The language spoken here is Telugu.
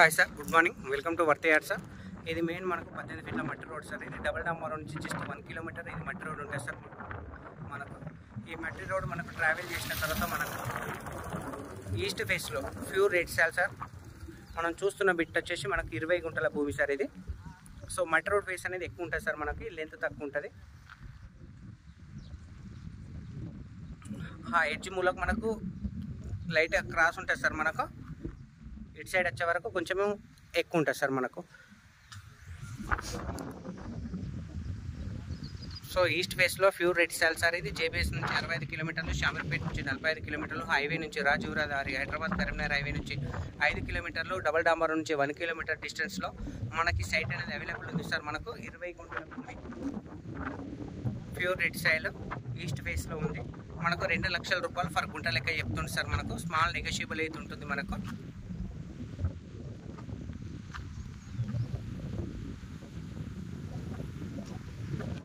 Hi sir, good morning. Welcome to వర్తే యార్డ్ సార్. ఇది మెయిన్ మనకు 18 ఫీట్ల మట్టి రోడ్ సార్. ఇది డబుల్ డాంబర్ నుంచి జస్ట్ 1 కిలోమీటర్ ఇది మట్టి రోడ్ ఉంటుంది సార్. మనకు ఈ మట్టి రోడ్ మనకు ట్రావెల్ చేసిన తర్వాత మనకు ఈస్ట్ ఫేస్లో ప్యూర్ రెడ్ సాల్ సార్. మనం చూస్తున్న బిట్ వచ్చేసి మనకు 20 గుంటల భూమి సార్ ఇది. సో మట్టి రోడ్ ఫేస్ అనేది ఎక్కువ ఉంటుంది సార్, మనకి లెంత్ తక్కువ ఉంటుంది. ఎడ్జ్ మూలకు మనకు లైట్గా క్రాస్ ఉంటుంది సార్. మనకు ఇటు సైడ్ వచ్చే వరకు కొంచెం ఎక్కువ ఉంటుంది సార్ మనకు. సో ఈస్ట్ ఫేస్లో ప్యూర్ రెడ్ సాల్ సార్. ఇది జేబీఎస్ నుంచి 65 కిలోమీటర్లు, షామీర్పేట నుంచి 45 కిలోమీటర్లు, హైవే నుంచి రాజీవ్ రహదారి హైదరాబాద్ కరీంనగర్ హైవే నుంచి 5 కిలోమీటర్లు, డబల్ డాంబర్ నుంచి 1 కిలోమీటర్ డిస్టెన్స్లో మనకి సైట్ అనేది అవైలబుల్ ఉంది సార్. మనకు 20 గుంటల భూమి ప్యూర్ రెడ్ సాయిల్ ఈస్ట్ ఫేస్లో ఉంది. మనకు 2 లక్షల రూపాయలు ఫర్ గుంట లెక్క చెప్తుంది సార్. మనకు స్మాల్ నెగోషియబుల్ అయితే ఉంటుంది మనకు.